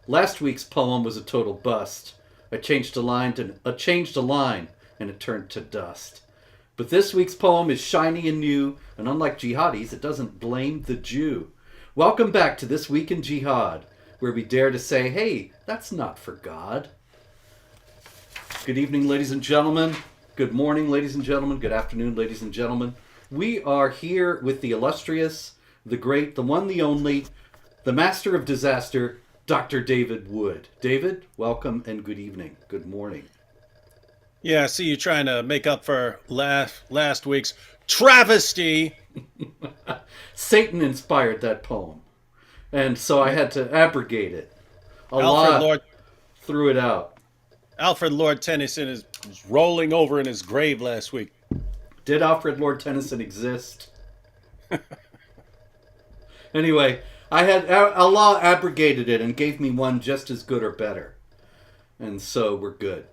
Last week's poem was a total bust. I changed a line and it turned to dust. But this week's poem is shiny and new, and unlike Jihadis, it doesn't blame the Jew. Welcome back to This Week in Jihad, where we dare to say, hey, that's not for God. Good evening, ladies and gentlemen. Good morning, ladies and gentlemen. Good afternoon, ladies and gentlemen. We are here with the illustrious, the great, the one, the only, the master of disaster, Dr. David Wood. David, welcome and good evening. Good morning. Yeah, I see you trying to make up for last week's travesty. Satan inspired that poem, and so I had to abrogate it. Threw it out. Alfred Lord Tennyson is rolling over in his grave last week. Did Alfred Lord Tennyson exist? Anyway, Allah abrogated it and gave me one just as good or better. And so we're good.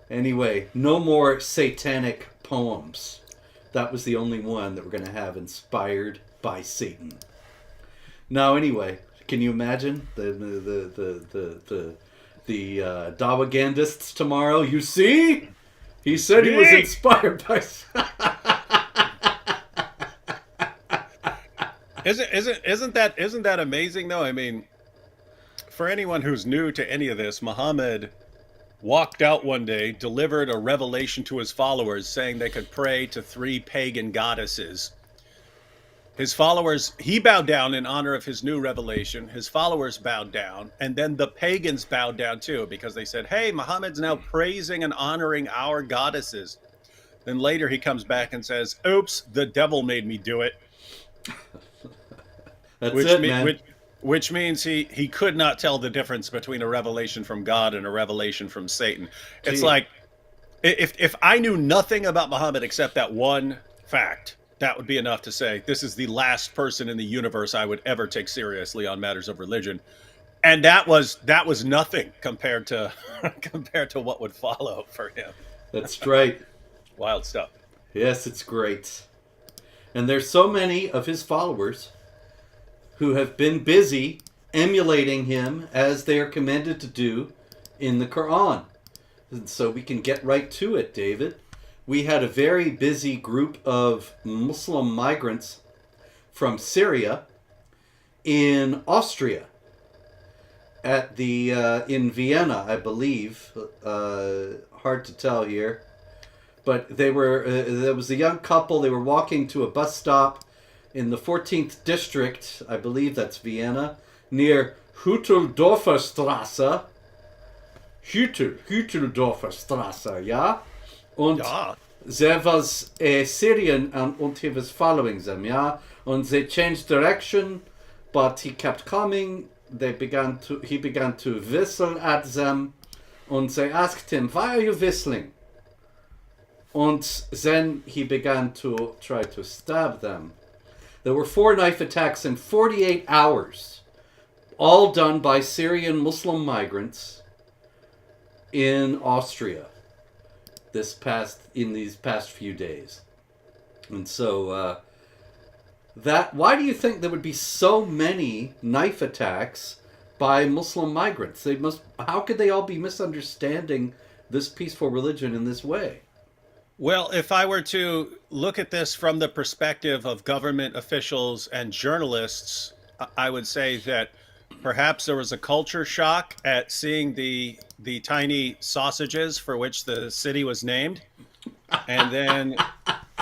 Anyway, no more satanic poems. That was the only one that we're going to have inspired by Satan. Now, anyway, can you imagine the Dawagandists tomorrow? You see? He said he was inspired by... Isn't that amazing though? I mean, for anyone who's new to any of this, Muhammad walked out one day, delivered a revelation to his followers saying they could pray to 3 pagan goddesses. His followers, he bowed down in honor of his new revelation. His followers bowed down, and then the pagans bowed down too, because they said, hey, Muhammad's now praising and honoring our goddesses. Then later he comes back and says, oops, the devil made me do it. Which means he could not tell the difference between a revelation from God and a revelation from Satan. It's like, if I knew nothing about Muhammad except that one fact, that would be enough to say, this is the last person in the universe I would ever take seriously on matters of religion. And that was nothing compared to what would follow for him. That's right. Wild stuff. Yes, it's great. And there's so many of his followers who have been busy emulating him as they are commanded to do in the Quran. And so we can get right to it, David. We had a very busy group of Muslim migrants from Syria in Austria at the in Vienna, I believe. Hard to tell here. But they were there was a young couple. They were walking to a bus stop in the 14th district, I believe that's Vienna, near Hütteldorfer Straße. Hütteldorfer Straße, ja? Und there was a Syrian and he was following them, yeah? And they changed direction, but he kept coming. He began to whistle at them, and they asked him, why are you whistling? And then he began to try to stab them. There were 4 knife attacks in 48 hours, all done by Syrian Muslim migrants in Austria in these past few days. And so why do you think there would be so many knife attacks by Muslim migrants? How could they all be misunderstanding this peaceful religion in this way? Well, if I were to look at this from the perspective of government officials and journalists, I would say that perhaps there was a culture shock at seeing the tiny sausages for which the city was named. And then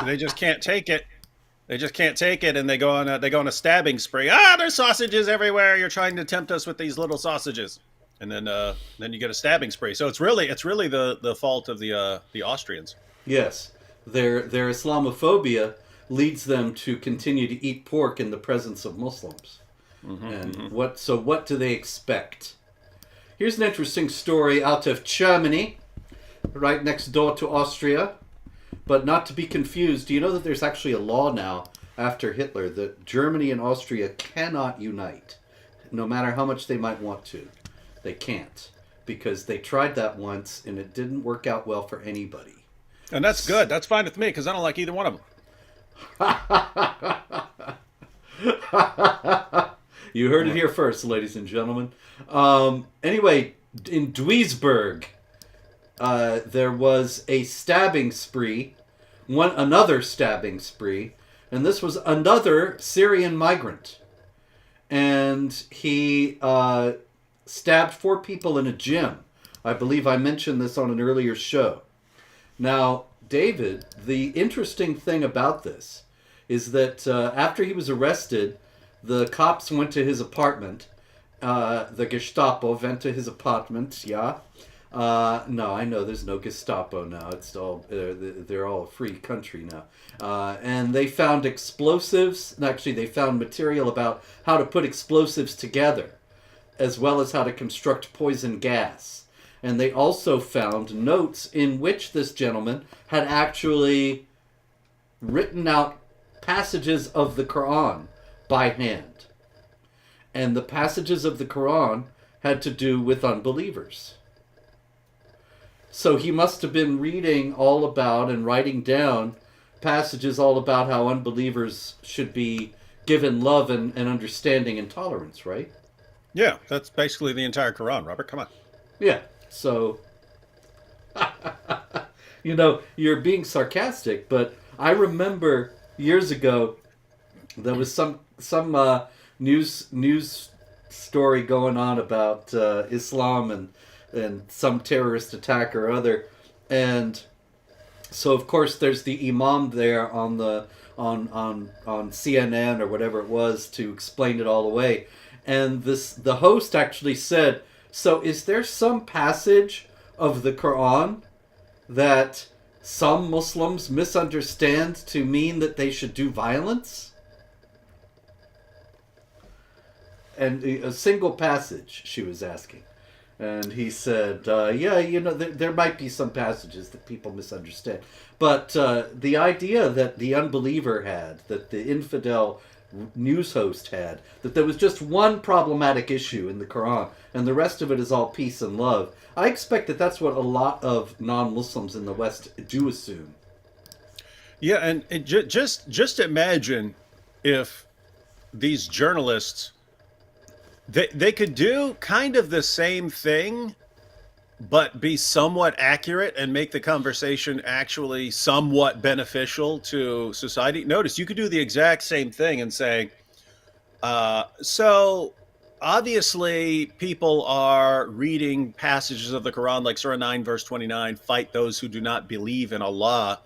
they just can't take it. They just can't take it, and they go on a stabbing spree. There's sausages everywhere. You're trying to tempt us with these little sausages. And then you get a stabbing spree. So it's really the fault of the Austrians. Yes, their Islamophobia leads them to continue to eat pork in the presence of Muslims. What do they expect? Here's an interesting story out of Germany, right next door to Austria, but not to be confused. Do you know that there's actually a law now after Hitler that Germany and Austria cannot unite, no matter how much they might want to? They can't, because they tried that once and it didn't work out well for anybody. And that's good. That's fine with me, because I don't like either one of them. You heard it here first, ladies and gentlemen. Anyway, in Duisburg, there was a stabbing spree, another stabbing spree, and this was another Syrian migrant. And he stabbed 4 people in a gym. I believe I mentioned this on an earlier show. Now, David, the interesting thing about this is that after he was arrested, the cops went to his apartment. The Gestapo went to his apartment, yeah. No, I know there's no Gestapo now. It's all they're all a free country now. And they found explosives. Actually, they found material about how to put explosives together, as well as how to construct poison gas. And they also found notes in which this gentleman had actually written out passages of the Quran by hand. And the passages of the Quran had to do with unbelievers. So he must have been reading all about and writing down passages all about how unbelievers should be given love and understanding and tolerance, right? Yeah, that's basically the entire Quran, Robert. Come on. Yeah, so, you're being sarcastic, but I remember years ago there was some news story going on about Islam and some terrorist attack or other, and so of course there's the imam there on CNN or whatever it was to explain it all away, and the host actually said, so is there some passage of the Quran that some Muslims misunderstand to mean that they should do violence? And a single passage, she was asking. And he said, there might be some passages that people misunderstand. But the idea that the unbeliever had, that the infidel news host had, that there was just one problematic issue in the Quran, and the rest of it is all peace and love. I expect that that's what a lot of non-Muslims in the West do assume. Yeah, and just imagine if these journalists, they could do kind of the same thing, but be somewhat accurate and make the conversation actually somewhat beneficial to society. Notice, you could do the exact same thing and say, so obviously people are reading passages of the Quran like Surah 9, verse 29, fight those who do not believe in Allah.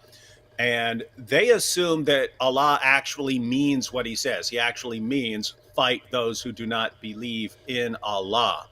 And they assume that Allah actually means what he says. He actually means fight those who do not believe in Allah.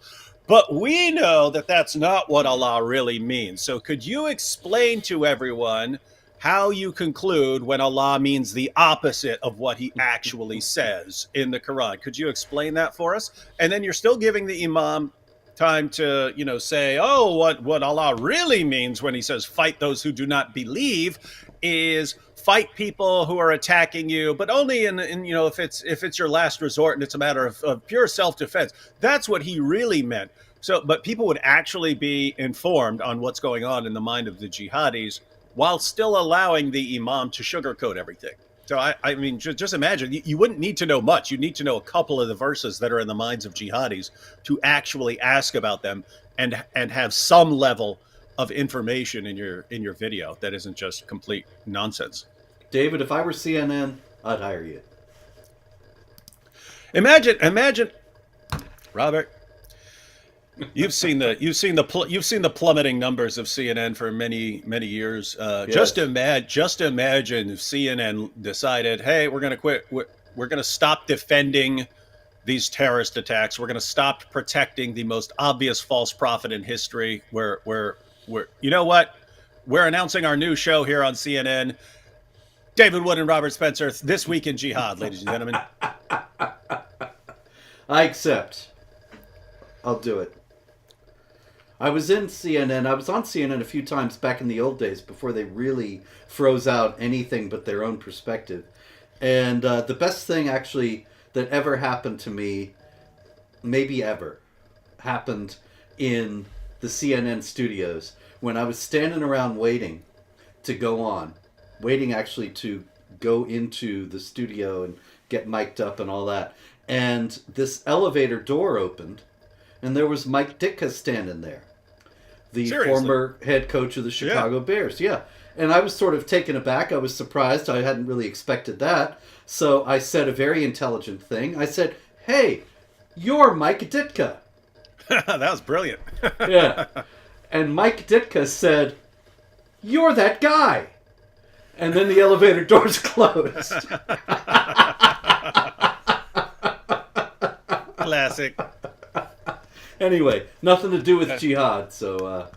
But we know that that's not what Allah really means. So could you explain to everyone how you conclude when Allah means the opposite of what he actually says in the Quran? Could you explain that for us? And then you're still giving the imam time to, say, oh, what Allah really means when he says fight those who do not believe is fight people who are attacking you, but only in if it's your last resort and it's a matter of pure self-defense. That's what he really meant. So, but people would actually be informed on what's going on in the mind of the jihadis while still allowing the imam to sugarcoat everything. So, I mean, just imagine, you wouldn't need to know much. You need to know a couple of the verses that are in the minds of jihadis to actually ask about them and have some level of information in your video that isn't just complete nonsense. David, if I were CNN, I'd hire you. Imagine, Robert. You've seen the plummeting numbers of CNN for many years. Yes. Just imagine if CNN decided, hey, we're going to quit. We're going to stop defending these terrorist attacks. We're going to stop protecting the most obvious false prophet in history. We're you know what? We're announcing our new show here on CNN. David Wood and Robert Spencer, This Week in Jihad, ladies and gentlemen. I accept. I'll do it. I was on CNN a few times back in the old days before they really froze out anything but their own perspective. And the best thing actually that ever happened to me, maybe ever, happened in the CNN studios when I was standing around waiting to go on. Waiting actually to go into the studio and get mic'd up and all that. And this elevator door opened, and there was Mike Ditka standing there, the Seriously? former head coach of the Chicago Bears. Yeah. And I was sort of taken aback. I was surprised. I hadn't really expected that. So I said a very intelligent thing. I said, "Hey, you're Mike Ditka." That was brilliant. Yeah. And Mike Ditka said, "You're that guy." And then the elevator doors closed. Classic. Anyway, nothing to do with Jihad. So,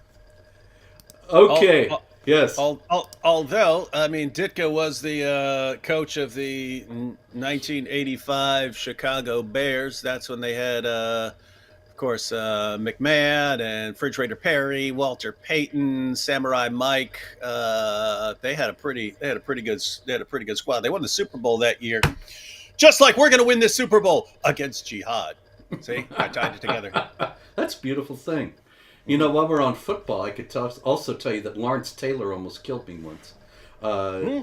okay. Yes. Although, I mean, Ditka was the coach of the 1985 Chicago Bears. That's when they had, of course, McMahon and Refrigerator Perry, Walter Payton, Samurai Mike. They had a pretty good squad. They won the Super Bowl that year, just like we're going to win this Super Bowl against Jihad. See, I tied it together. That's a beautiful thing. You know, while we're on football, I could also tell you that Lawrence Taylor almost killed me once.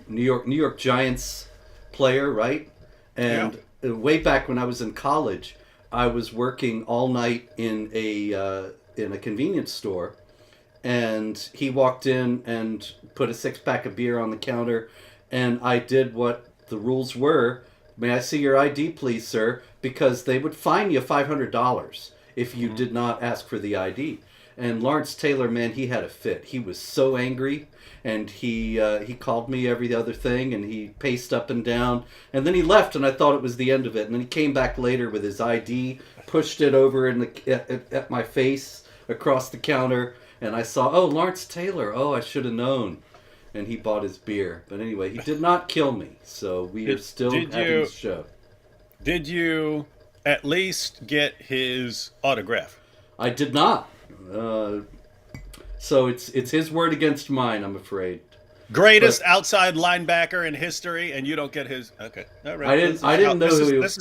New York Giants player, right? And way back when I was in college, I was working all night in a convenience store, and he walked in and put a 6-pack of beer on the counter, and I did what the rules were. "May I see your ID, please, sir?" Because they would fine you $500 if you did not ask for the ID. And Lawrence Taylor, man, he had a fit. He was so angry, and he called me every other thing, and he paced up and down. And then he left, and I thought it was the end of it. And then he came back later with his ID, pushed it over at my face across the counter, and I saw, "Oh, Lawrence Taylor. Oh, I should have known." And he bought his beer. But anyway, he did not kill me, so we are still having this show. Did you at least get his autograph? I did not. So it's his word against mine, I'm afraid. Greatest outside linebacker in history, and you don't get his. Okay, all right. I didn't know who he was.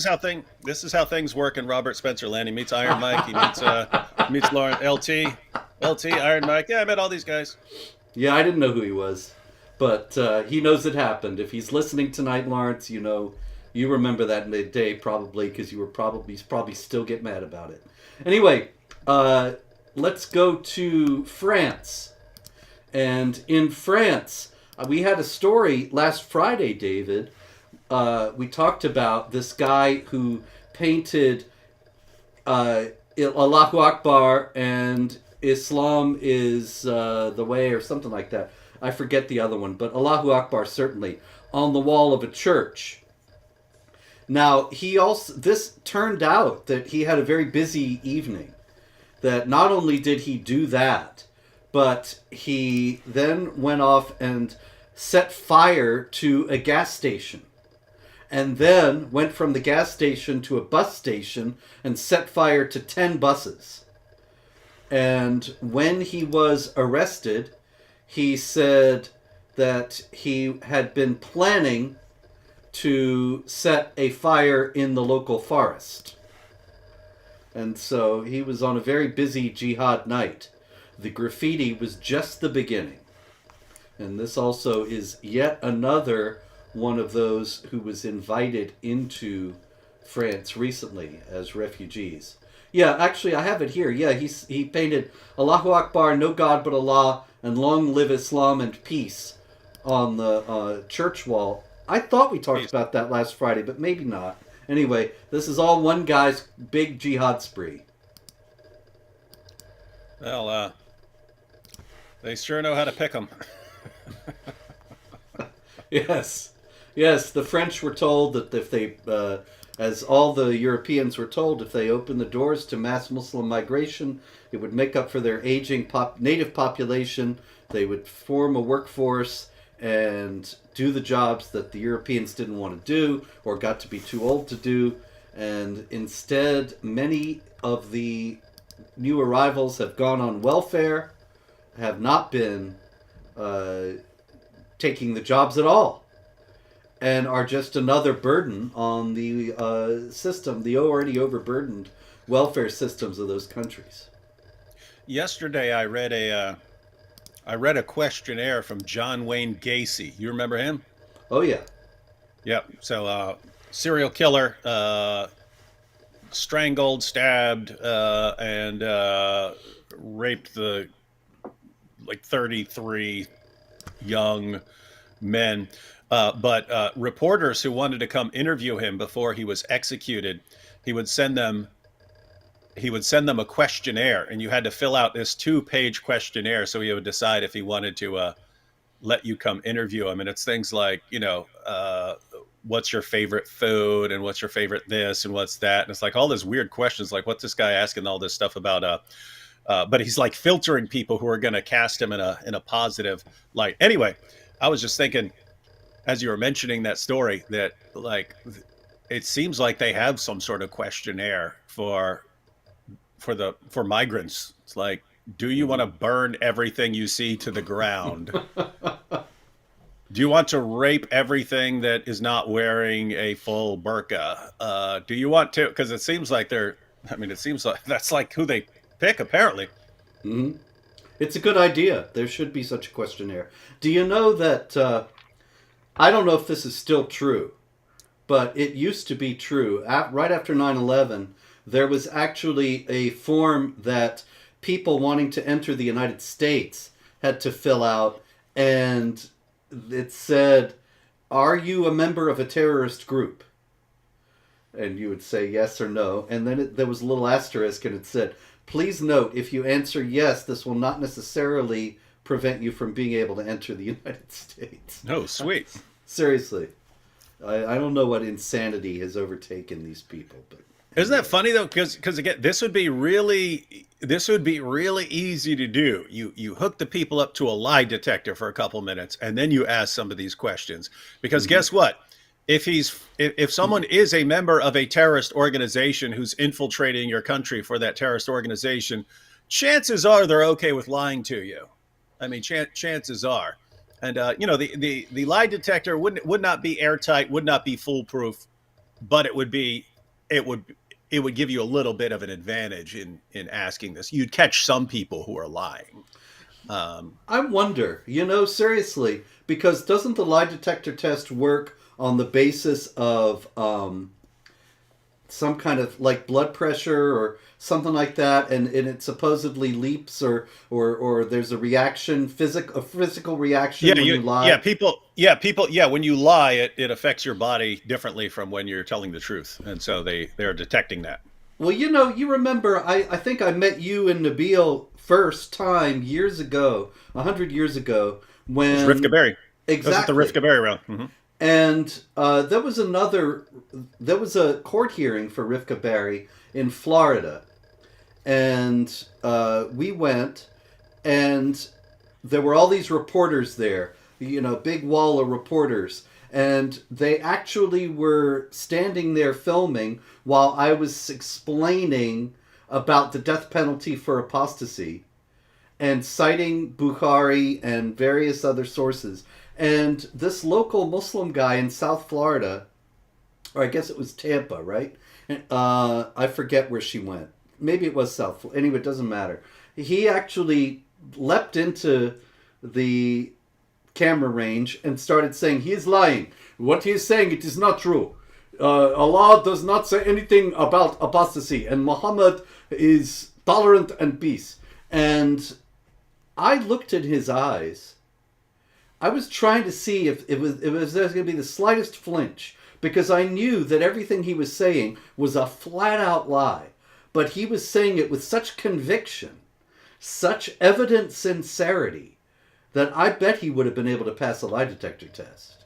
This is how things work in Robert Spencer Land. He meets Iron Mike. He meets Lauren LT, Iron Mike. Yeah, I met all these guys. Yeah, I didn't know who he was, but he knows it happened. If he's listening tonight, Lawrence, you know, you remember that day probably because he's probably still get mad about it. Anyway, let's go to France. And in France, we had a story last Friday, David. We talked about this guy who painted Allahu Akbar and Islam is the way or something like that. I forget the other one, but Allahu Akbar certainly on the wall of a church. Now, this turned out that he had a very busy evening. That not only did he do that, but he then went off and set fire to a gas station. And then went from the gas station to a bus station and set fire to 10 buses. And when he was arrested, he said that he had been planning to set a fire in the local forest. And so he was on a very busy jihad night. The graffiti was just the beginning. And this also is yet another one of those who was invited into France recently as refugees. Yeah, actually, I have it here. Yeah, he painted Allahu Akbar, no God but Allah, and long live Islam and peace on the church wall. I thought we talked about that last Friday, but maybe not. Anyway, this is all one guy's big jihad spree. Well, they sure know how to pick them. Yes, the French were told that if they, as all the Europeans were told, if they opened the doors to mass Muslim migration, it would make up for their aging native population. They would form a workforce and do the jobs that the Europeans didn't want to do or got to be too old to do. And instead, many of the new arrivals have gone on welfare, have not been taking the jobs at all, and are just another burden on the system, the already overburdened welfare systems of those countries. Yesterday, I read a questionnaire from John Wayne Gacy. You remember him? Oh yeah. Yep. So serial killer, strangled, stabbed, and raped the like 33 young men. But reporters who wanted to come interview him before he was executed, he would send them he would send them a questionnaire, and you had to fill out this 2-page questionnaire so he would decide if he wanted to let you come interview him. And it's things like, what's your favorite food, and what's your favorite this, and what's that, and it's like all these weird questions, like what's this guy asking all this stuff about. But he's like filtering people who are going to cast him in a positive light. Anyway, I was just thinking, as you were mentioning that story, that like it seems like they have some sort of questionnaire for migrants. It's like, do you want to burn everything you see to the ground? Do you want to rape everything that is not wearing a full burqa? Do you want to? Because it seems like it seems like that's like who they pick, apparently. Mm-hmm. It's a good idea. There should be such a questionnaire. Do you know that, I don't know if this is still true, but it used to be true. Right after 9/11, there was actually a form that people wanting to enter the United States had to fill out, and it said, "Are you a member of a terrorist group?" And you would say yes or no, and then there was a little asterisk, and it said, "Please note, if you answer yes, this will not necessarily prevent you from being able to enter the United States." Oh, sweet. Seriously. I don't know what insanity has overtaken these people, but isn't that funny though? Because again, this would be really easy to do. You hook the people up to a lie detector for a couple minutes, and then you ask some of these questions. Because guess what? If someone is a member of a terrorist organization who's infiltrating your country for that terrorist organization, chances are they're okay with lying to you. I mean, chances are. And the lie detector would not be airtight, would not be foolproof, but it would give you a little bit of an advantage in asking this. You'd catch some people who are lying. I wonder, seriously, because doesn't the lie detector test work on the basis of some kind of like blood pressure or something like that, and it supposedly leaps or there's a reaction, a physical reaction when you lie? When you lie, it affects your body differently from when you're telling the truth, and so they're detecting that. Well, you remember, I think I met you and Nabil first time years ago, 100 years ago, when... It was Rivka Berry. Exactly. That was the Rivka Berry round. Mm-hmm. And there was a court hearing for Rivka Berry in Florida. And we went, and there were all these reporters there, big wall of reporters. And they actually were standing there filming while I was explaining about the death penalty for apostasy and citing Bukhari and various other sources. And this local Muslim guy in South Florida, or I guess it was Tampa, right? I forget where she went. Maybe it was South Florida. Anyway, it doesn't matter. He actually leapt into the camera range and started saying, "He is lying. What he is saying, it is not true. Allah does not say anything about apostasy, and Muhammad is tolerant and peace." And I looked in his eyes. I was trying to see if there's going to be the slightest flinch, because I knew that everything he was saying was a flat-out lie. But he was saying it with such conviction, such evident sincerity, that I bet he would have been able to pass a lie detector test.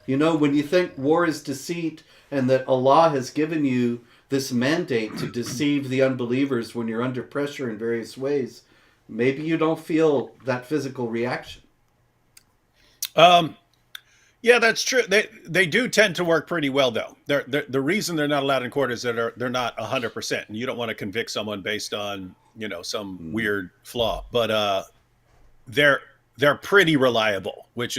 When you think war is deceit and that Allah has given you this mandate to deceive the unbelievers when you're under pressure in various ways, maybe you don't feel that physical reaction. Yeah, that's true. They do tend to work pretty well, though. The reason they're not allowed in court is that they're not 100%, and you don't want to convict someone based on some weird flaw. But they're pretty reliable, which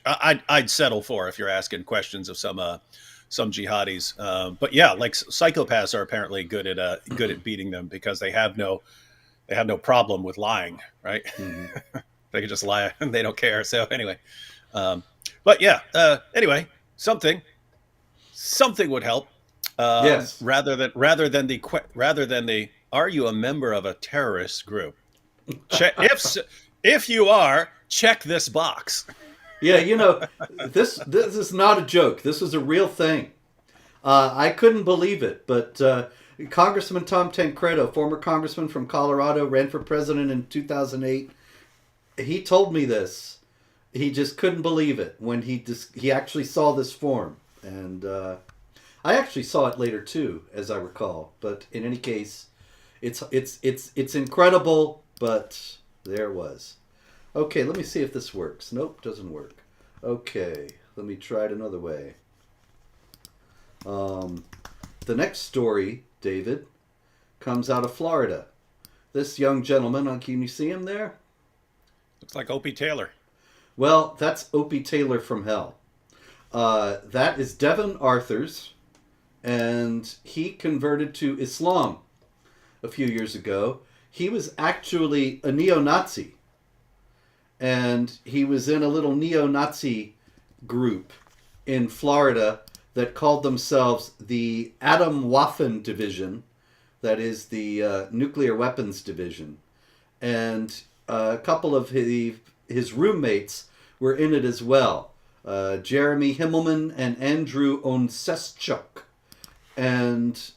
I'd settle for if you're asking questions of some jihadis. But yeah, like psychopaths are apparently good at beating them because they have no problem with lying, right? Mm-hmm. They can just lie and they don't care. So anyway. But yeah, anyway, something. something would help. Yes. Rather than the are you a member of a terrorist group? If you are, check this box. Yeah, this is not a joke. This is a real thing. I couldn't believe it, but Congressman Tom Tancredo, former congressman from Colorado, ran for president in 2008. He told me this. He just couldn't believe it when he actually saw this form, and I actually saw it later too, as I recall. But in any case, it's incredible. But there it was. Okay, let me see if this works. Nope, doesn't work. Okay, let me try it another way. The next story, David, comes out of Florida. This young gentleman, can you see him there? Looks like Opie Taylor. Well, that's Opie Taylor from hell. That is Devin Arthurs, and he converted to Islam a few years ago. He was actually a neo-Nazi, and he was in a little neo-Nazi group in Florida that called themselves the Atomwaffen Division, that is the Nuclear Weapons Division. And a couple of his roommates were in it as well. Jeremy Himmelman and Andrew Onseschuk. And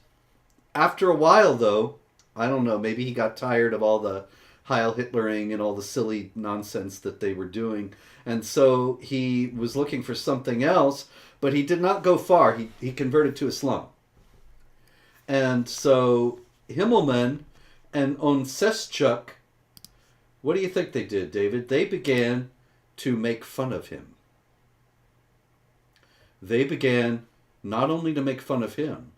after a while, though, I don't know, maybe he got tired of all the Heil Hitlering and all the silly nonsense that they were doing. And so he was looking for something else, but he did not go far. He converted to Islam. And so Himmelman and Onseschuk, what do you think they did, David? They began to make fun of him. They began not only to make fun of him,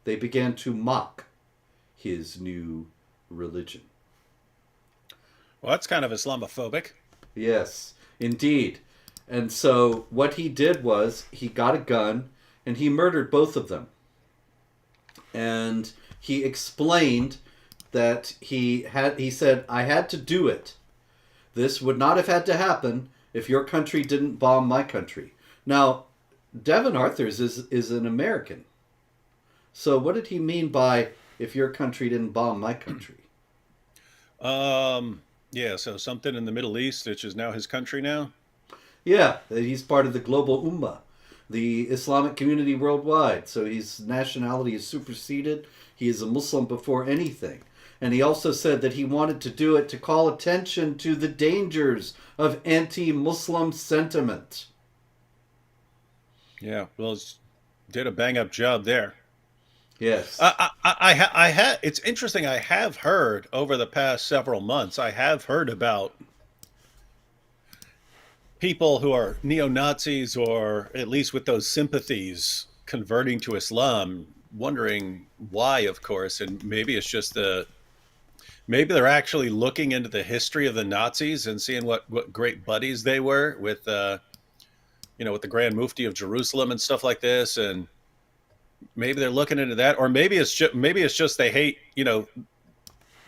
they began to mock his new religion. Well, that's kind of Islamophobic. Yes, indeed. And so what he did was he got a gun and he murdered both of them. And he explained that he said, I had to do it. This would not have had to happen if your country didn't bomb my country. Now, Devin Arthurs is an American. So what did he mean by if your country didn't bomb my country? Yeah, so something in the Middle East, which is now his country now? Yeah, he's part of the global Ummah, the Islamic community worldwide. So his nationality is superseded. He is a Muslim before anything. And he also said that he wanted to do it to call attention to the dangers of anti-Muslim sentiment. Yeah, well, did a bang-up job there. Yes. I had. It's interesting. I have heard over the past several months. I have heard about people who are neo-Nazis, or at least with those sympathies, converting to Islam, wondering why, of course, and maybe it's just maybe they're actually looking into the history of the Nazis and seeing what great buddies they were with, with the Grand Mufti of Jerusalem and stuff like this, and maybe they're looking into that, or maybe it's just they hate,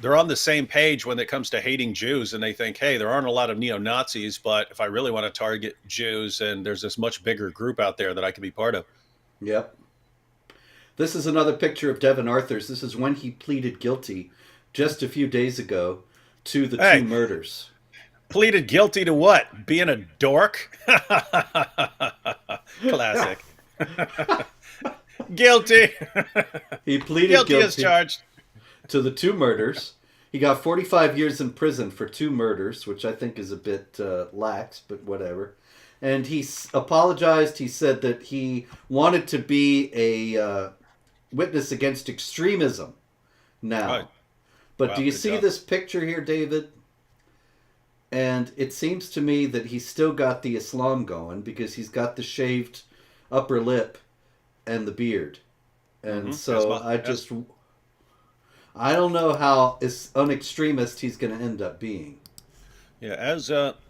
they're on the same page when it comes to hating Jews, and they think, hey, there aren't a lot of neo-Nazis, but if I really want to target Jews, and there's this much bigger group out there that I can be part of. Yep. This is another picture of Devin Arthurs. This is when he pleaded guilty just a few days ago to the two murders. Pleaded guilty to what? Being a dork? Classic. Guilty. He pleaded guilty as charged to the two murders. He got 45 years in prison for two murders, which I think is a bit lax, but whatever. And he apologized. He said that he wanted to be a witness against extremism now. Right. But do you see this picture here, David? And it seems to me that he's still got the Islam going, because he's got the shaved upper lip and the beard. And so I don't know how an extremist he's going to end up being. Yeah,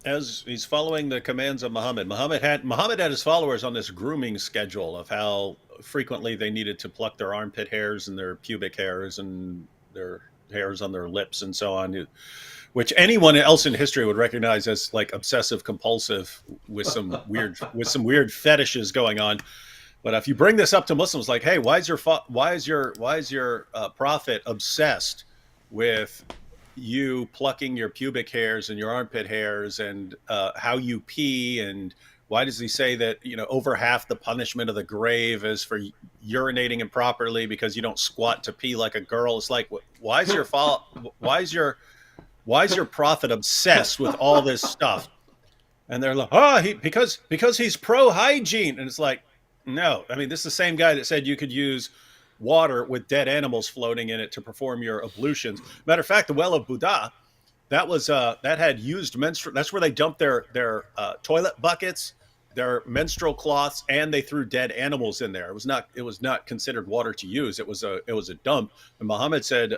as he's following the commands of Muhammad. Muhammad had his followers on this grooming schedule of how frequently they needed to pluck their armpit hairs and their pubic hairs and their hairs on their lips and so on, which anyone else in history would recognize as like obsessive compulsive with some weird fetishes going on. But if you bring this up to Muslims, like, hey, why is your prophet obsessed with you plucking your pubic hairs and your armpit hairs and how you pee, and why does he say that over half the punishment of the grave is for urinating improperly because you don't squat to pee like a girl? It's like, why is your why is your prophet obsessed with all this stuff? And they're like, oh, because he's pro hygiene, and it's like, no, I mean, this is the same guy that said you could use water with dead animals floating in it to perform your ablutions. Matter of fact, the well of Buddha, that had used menstrual. That's where they dumped their toilet buckets, their menstrual cloths, and they threw dead animals in there. It was not considered water to use. It was a dump. And Muhammad said,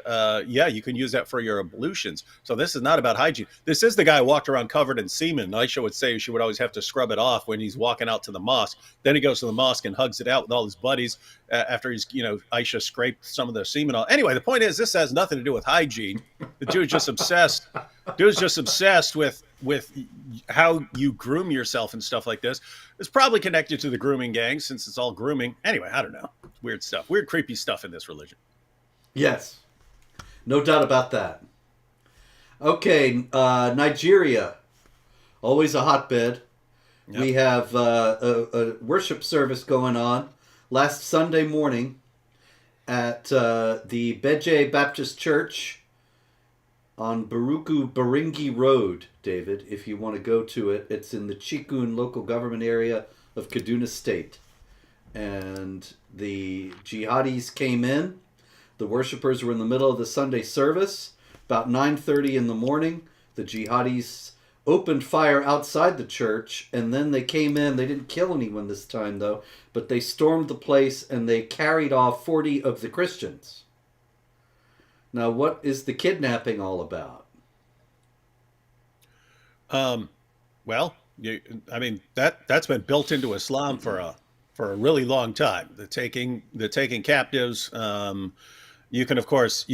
yeah, you can use that for your ablutions. So this is not about hygiene. This is the guy who walked around covered in semen. Aisha would say she would always have to scrub it off when he's walking out to the mosque. Then he goes to the mosque and hugs it out with all his buddies after Aisha scraped some of the semen off. Anyway, the point is, this has nothing to do with hygiene. The dude's just obsessed. Dude's just obsessed with how you groom yourself and stuff like this. It's probably connected to the grooming gang, since it's all grooming. Anyway, I don't know. Weird stuff. Weird, creepy stuff in this religion. Yes. No doubt about that. Okay, Nigeria. Always a hotbed. Yep. We have a worship service going on last Sunday morning at the Beje Baptist Church on Baruku Baringi Road, David, if you want to go to it. It's in the Chikun local government area of Kaduna State. And the jihadis came in. The worshipers were in the middle of the Sunday service. About 9:30 in the morning, the jihadis opened fire outside the church, and then they came in. They didn't kill anyone this time, though, but they stormed the place and they carried off 40 of the Christians. Now, what is the kidnapping all about? Well, that's been built into Islam for a really long time. The taking captives. You can of course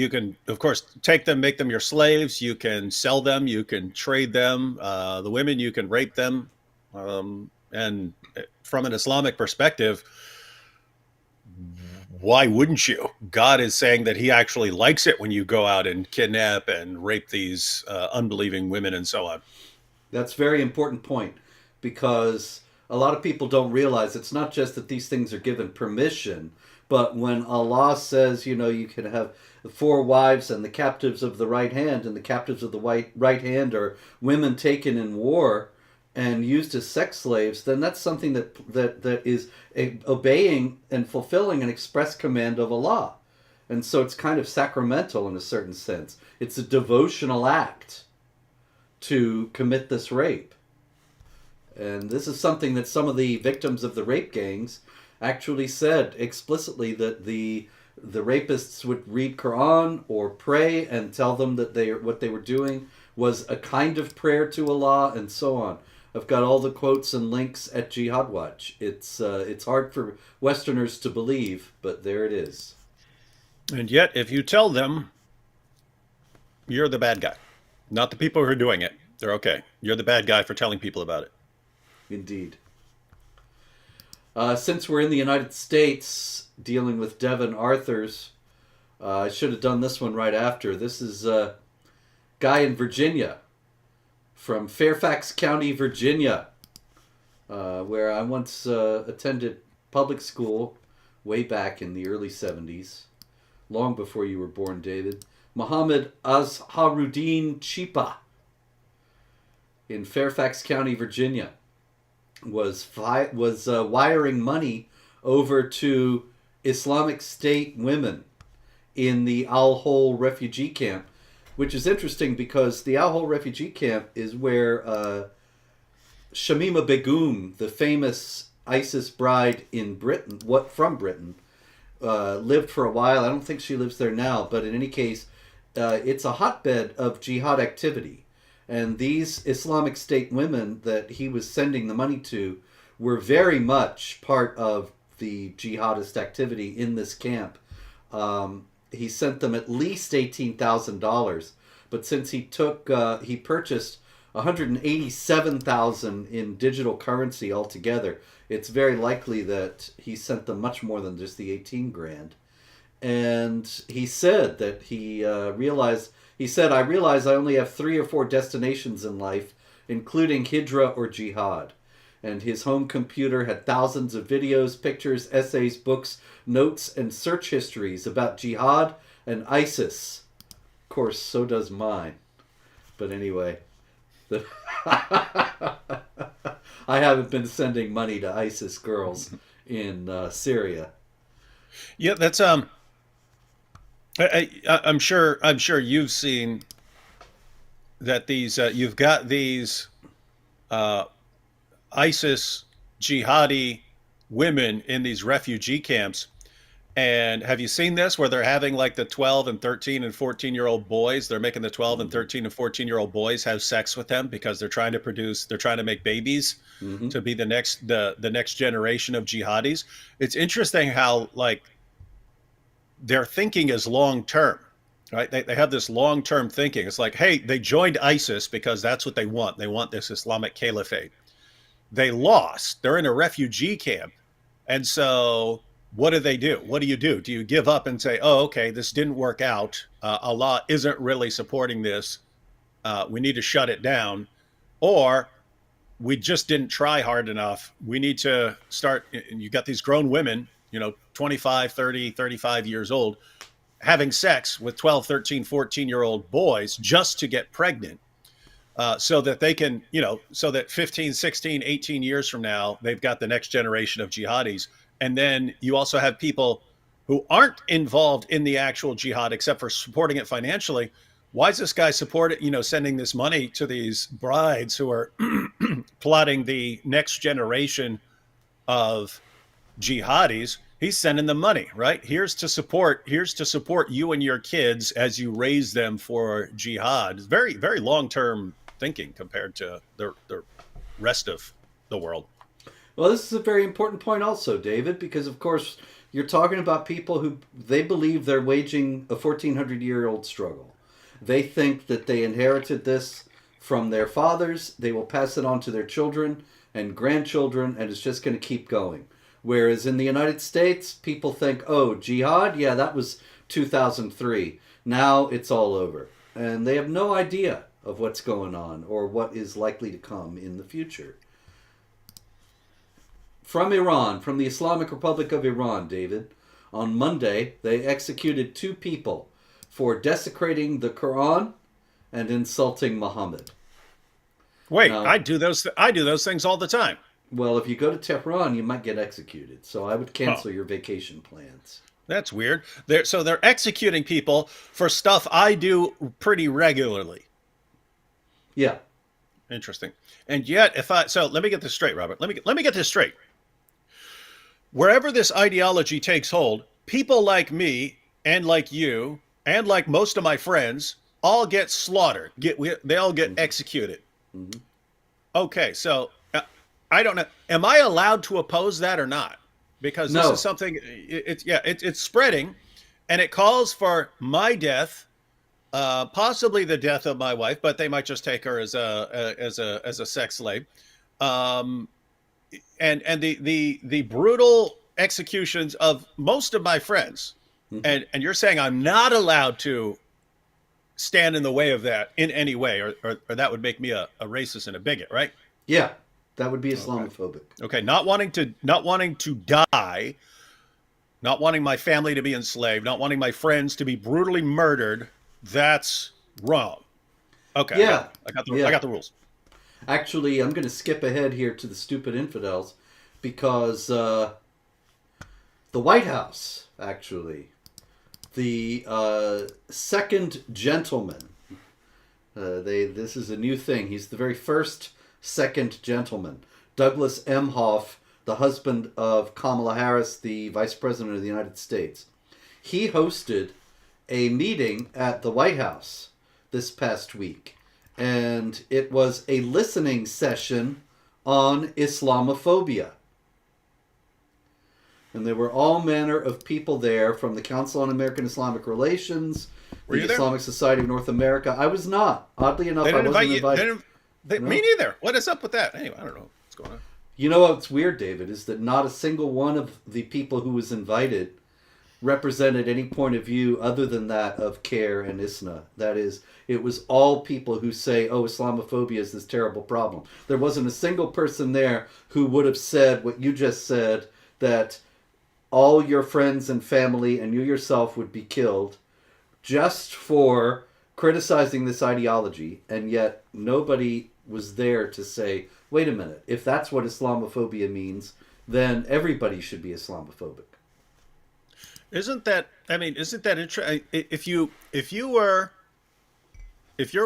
take them, make them your slaves. You can sell them. You can trade them. The women, you can rape them. And from an Islamic perspective, why wouldn't you? God is saying that he actually likes it when you go out and kidnap and rape these unbelieving women and so on. That's a very important point, because a lot of people don't realize it's not just that these things are given permission, but when Allah says, you can have 4 wives and the captives of the right hand, and the captives of the right hand are women taken in war and used as sex slaves, then that's something that is obeying and fulfilling an express command of Allah. And so it's kind of sacramental in a certain sense. It's a devotional act to commit this rape. And this is something that some of the victims of the rape gangs actually said explicitly, that the rapists would read Quran or pray and tell them that what they were doing was a kind of prayer to Allah, and so on. I've got all the quotes and links at Jihad Watch. It's hard for Westerners to believe, but there it is. And yet, if you tell them, you're the bad guy. Not the people who are doing it. They're okay. You're the bad guy for telling people about it. Indeed. Since we're in the United States dealing with Devon Arthurs, I should have done this one right after. This is a guy in Virginia, from Fairfax County, Virginia, where I once attended public school way back in the early 70s, long before you were born, David. Muhammad Azharuddin Chipa in Fairfax County, Virginia, was wiring money over to Islamic State women in the Al-Hol refugee camp, which is interesting because the Al-Hol refugee camp is where Shamima Begum, the famous ISIS bride in Britain, from Britain, lived for a while. I don't think she lives there now, but in any case, it's a hotbed of jihad activity. And these Islamic State women that he was sending the money to were very much part of the jihadist activity in this camp. He sent them at least $18,000, but since he purchased 187,000 in digital currency altogether. It's very likely that he sent them much more than just the 18 grand. And he said that he said, I realize I only have 3 or 4 destinations in life, including Hijra or Jihad. And his home computer had thousands of videos, pictures, essays, books, notes, and search histories about Jihad and ISIS. Of course, so does mine. But anyway, I haven't been sending money to ISIS girls in Syria. Yeah, that's I'm sure you've seen that these you've got these ISIS jihadi women in these refugee camps. And have you seen this where they're having like the 12 and 13 and 14-year-old boys? They're making the 12 and 13 and 14-year-old boys have sex with them because they're trying to make babies to be the next generation of jihadis. It's interesting how like their thinking is long term, right? They have this long term thinking. It's like, hey, they joined ISIS because that's what they want. They want this Islamic caliphate. They lost. They're in a refugee camp. And so what do? What do? Do you give up and say, oh, okay, this didn't work out. Allah isn't really supporting this. We need to shut it down. Or we just didn't try hard enough. We need to start. And you got these grown women, 25, 30, 35 years old, having sex with 12, 13, 14-year-old boys just to get pregnant. So that they can, so that 15, 16, 18 years from now, they've got the next generation of jihadis. And then you also have people who aren't involved in the actual jihad except for supporting it financially. Why is this guy sending this money to these brides who are plotting the next generation of jihadis? He's sending them money, right? Here's to support you and your kids as you raise them for jihad. It's very, very long-term thinking compared to the rest of the world. Well, this is a very important point also, David, because of course you're talking about people who they believe they're waging a 1,400-year-old struggle. They think that they inherited this from their fathers. They will pass it on to their children and grandchildren, and it's just going to keep going. Whereas in the United States, people think, oh, jihad? Yeah, that was 2003. Now it's all over. And they have no idea of what's going on or what is likely to come in the future. From Iran, from the Islamic Republic of Iran, David, on Monday, they executed 2 people for desecrating the Quran and insulting Muhammad. Wait, now, I do those things all the time. Well, if you go to Tehran, you might get executed. So I would cancel your vacation plans. That's weird. They're executing people for stuff I do pretty regularly. Yeah. Interesting. And yet, let me get this straight, Robert. Let me get this straight. Wherever this ideology takes hold, people like me and like you and like most of my friends all get slaughtered. They all get executed. Mm-hmm. Okay, so I don't know. Am I allowed to oppose that or not? Because this is something. It's spreading, and it calls for my death, possibly the death of my wife, but they might just take her as a sex slave. And the brutal executions of most of my friends, and you're saying I'm not allowed to stand in the way of that in any way, or that would make me a racist and a bigot, right? Yeah, that would be Islamophobic. Okay, not wanting to die, not wanting my family to be enslaved, not wanting my friends to be brutally murdered. That's wrong. Okay, yeah, I got the rules. Actually, I'm going to skip ahead here to the stupid infidels because the White House, actually, the second gentleman, this is a new thing. He's the very first second gentleman, Douglas Emhoff, the husband of Kamala Harris, the Vice President of the United States. He hosted a meeting at the White House this past week. And it was a listening session on Islamophobia. And there were all manner of people there from the Council on American Islamic Relations, the Islamic Society of North America. I was not. Oddly enough, I wasn't invited. Me No. neither. What is up with that? Anyway, I don't know what's going on. You know what's weird, David, is that not a single one of the people who was invited represented any point of view other than that of CARE and ISNA. That is, it was all people who say, oh, Islamophobia is this terrible problem. There wasn't a single person there who would have said what you just said, that all your friends and family and you yourself would be killed just for criticizing this ideology, and yet nobody was there to say, wait a minute, if that's what Islamophobia means, then everybody should be Islamophobic. Isn't that? I mean, isn't that interesting? If you're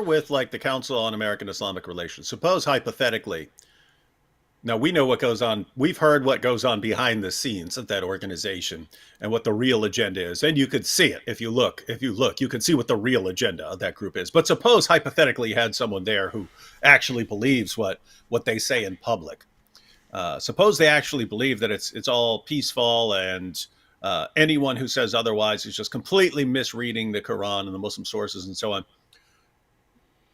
with like the Council on American Islamic Relations, suppose hypothetically, now we know what goes on. We've heard what goes on behind the scenes of that organization and what the real agenda is, and you could see it if you look. If you look, you can see what the real agenda of that group is. But suppose hypothetically you had someone there who actually believes what they say in public. Suppose they actually believe that it's all peaceful, and anyone who says otherwise is just completely misreading the Quran and the Muslim sources and so on.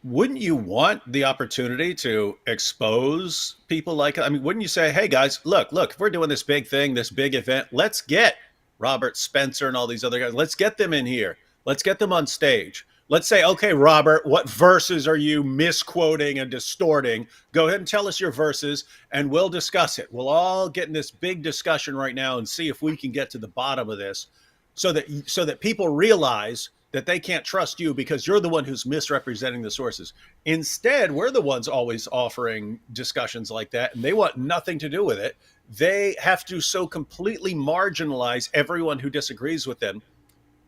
Wouldn't you want the opportunity to expose people like, I mean, wouldn't you say, hey guys, look, if we're doing this big thing, this big event, let's get Robert Spencer and all these other guys, let's get them in here. Let's get them on stage. Let's say, okay, Robert, what verses are you misquoting and distorting? Go ahead and tell us your verses and we'll discuss it. We'll all get in this big discussion right now and see if we can get to the bottom of this so that people realize that they can't trust you because you're the one who's misrepresenting the sources. Instead, we're the ones always offering discussions like that, and they want nothing to do with it. They have to so completely marginalize everyone who disagrees with them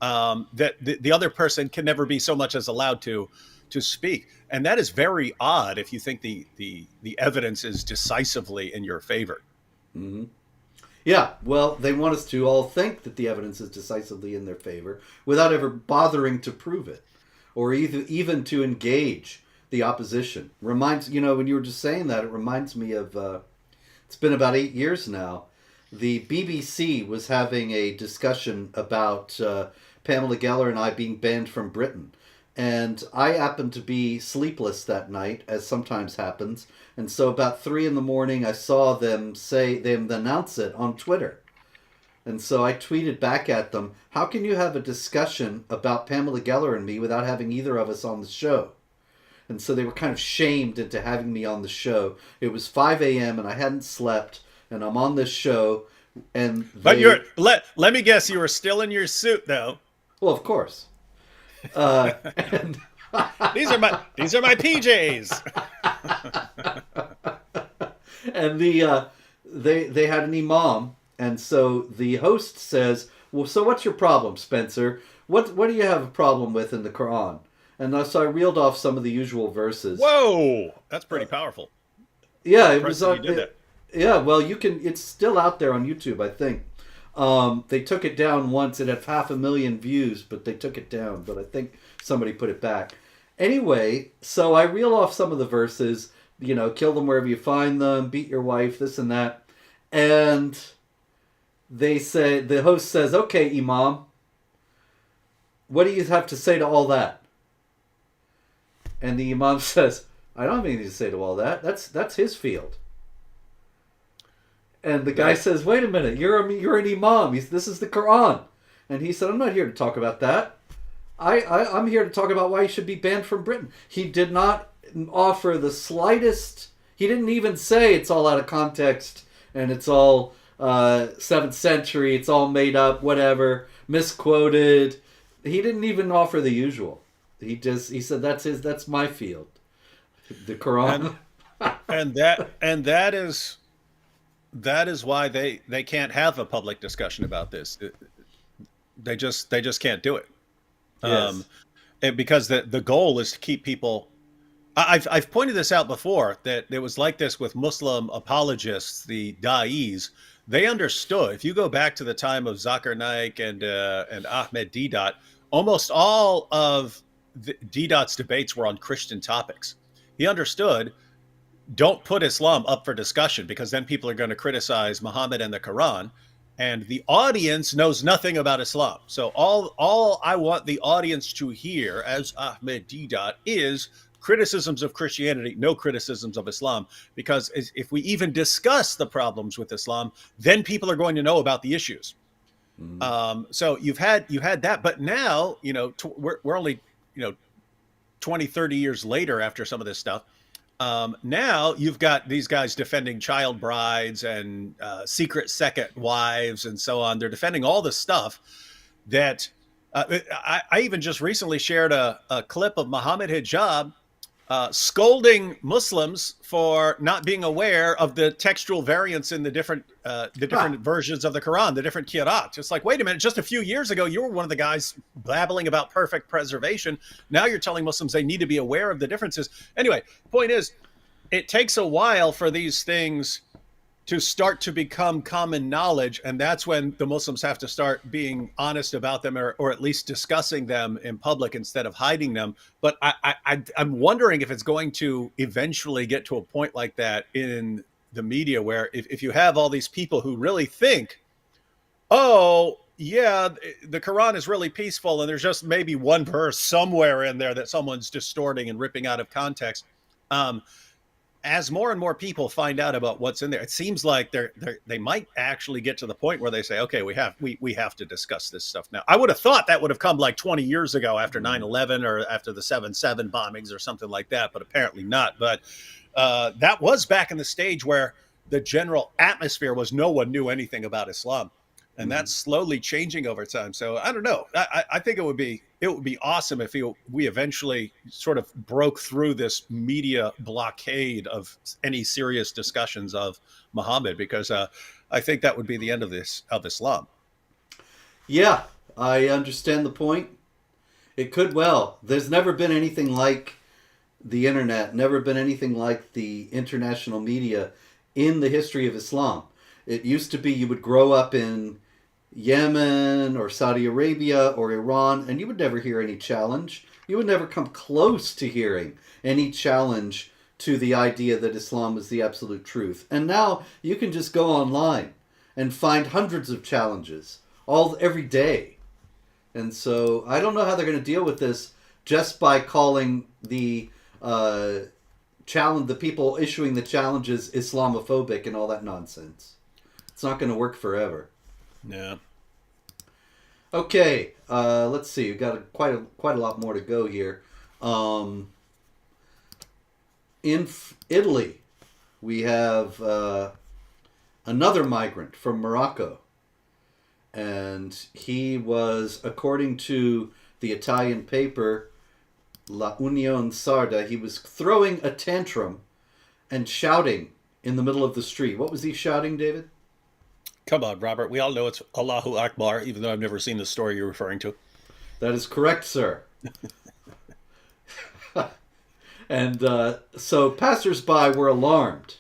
that the other person can never be so much as allowed to speak. And that is very odd if you think the evidence is decisively in your favor. Mm-hmm. Yeah, well, they want us to all think that the evidence is decisively in their favor without ever bothering to prove it or even to engage the opposition. When you were just saying that, it reminds me of, it's been about 8 years now, the BBC was having a discussion about Pamela Geller and I being banned from Britain. And I happened to be sleepless that night, as sometimes happens. And so about 3 a.m, I saw them announce it on Twitter. And so I tweeted back at them, how can you have a discussion about Pamela Geller and me without having either of us on the show? And so they were kind of shamed into having me on the show. It was 5 a.m. and I hadn't slept, and I'm on this show. But let me guess, you were still in your suit though. Well, of course. And these are my PJs. And they had an imam, and so the host says, well, so what's your problem, Spencer? What do you have a problem with in the Quran? And so I reeled off some of the usual verses. Whoa, that's pretty powerful. Yeah, it was. You did that. Yeah, well, you can. It's still out there on YouTube, I think. They took it down once. It had 500,000 views, but they took it down. But I think somebody put it back. Anyway, so I reel off some of the verses. Kill them wherever you find them. Beat your wife. This and that. And the host says, "Okay, Imam, what do you have to say to all that?" And the Imam says, "I don't have anything to say to all that. That's his field." And the guy says, "Wait a minute, you're an imam. This is the Quran." And he said, "I'm not here to talk about that. I'm here to talk about why he should be banned from Britain." He did not offer the slightest. He didn't even say it's all out of context and it's all 7th century. It's all made up, whatever, misquoted. He didn't even offer the usual. He said that's my field, the Quran. And that is why they can't have a public discussion about this. They just can't do it. Yes. Because the goal is to keep people. I've pointed this out before, that it was like this with Muslim apologists, the da'is. They understood. If you go back to the time of Zakir Naik and Ahmed Deedat, almost all of Deedat's debates were on Christian topics. He understood, don't put Islam up for discussion because then people are going to criticize Muhammad and the Quran, and the audience knows nothing about Islam. So all I want the audience to hear, as Ahmed Deedat, is criticisms of Christianity, no criticisms of Islam, because if we even discuss the problems with Islam, then people are going to know about the issues. Mm. So you had that, but now, we're only, 20, 30 years later after some of this stuff. Now you've got these guys defending child brides and secret second wives and so on. They're defending all this stuff that I even just recently shared a clip of Muhammad Hijab scolding Muslims for not being aware of the textual variants in the different versions of the Quran, the different qira'at. It's like, wait a minute, just a few years ago, you were one of the guys babbling about perfect preservation. Now you're telling Muslims they need to be aware of the differences. Anyway, point is, it takes a while for these things to start to become common knowledge, and that's when the Muslims have to start being honest about them, or at least discussing them in public instead of hiding them. But I'm wondering if it's going to eventually get to a point like that in the media, where if you have all these people who really think, oh yeah, the Quran is really peaceful, and there's just maybe one verse somewhere in there that someone's distorting and ripping out of context. As more and more people find out about what's in there, it seems like they might actually get to the point where they say, okay, we have to discuss this stuff now. I would have thought that would have come like 20 years ago after 9/11 or after the 7/7 bombings or something like that, but apparently not. But that was back in the stage where the general atmosphere was no one knew anything about Islam. And that's slowly changing over time. So I don't know. I think it would be awesome if we eventually sort of broke through this media blockade of any serious discussions of Muhammad, because I think that would be the end of Islam. Yeah, I understand the point. It could well. There's never been anything like the internet, never been anything like the international media in the history of Islam. It used to be you would grow up in Yemen or Saudi Arabia or Iran, and you would never hear any challenge. You would never come close to hearing any challenge to the idea that Islam is the absolute truth. And now you can just go online and find hundreds of challenges every day. And so I don't know how they're going to deal with this just by calling the the people issuing the challenges Islamophobic and all that nonsense. It's not going to work forever. Yeah. Okay, let's see. We've got quite a lot more to go here. In Italy, we have another migrant from Morocco. And he was, according to the Italian paper La Unione Sarda, he was throwing a tantrum and shouting in the middle of the street. What was he shouting, David? Come on, Robert. We all know it's Allahu Akbar, even though I've never seen the story you're referring to. That is correct, sir. And so passersby were alarmed.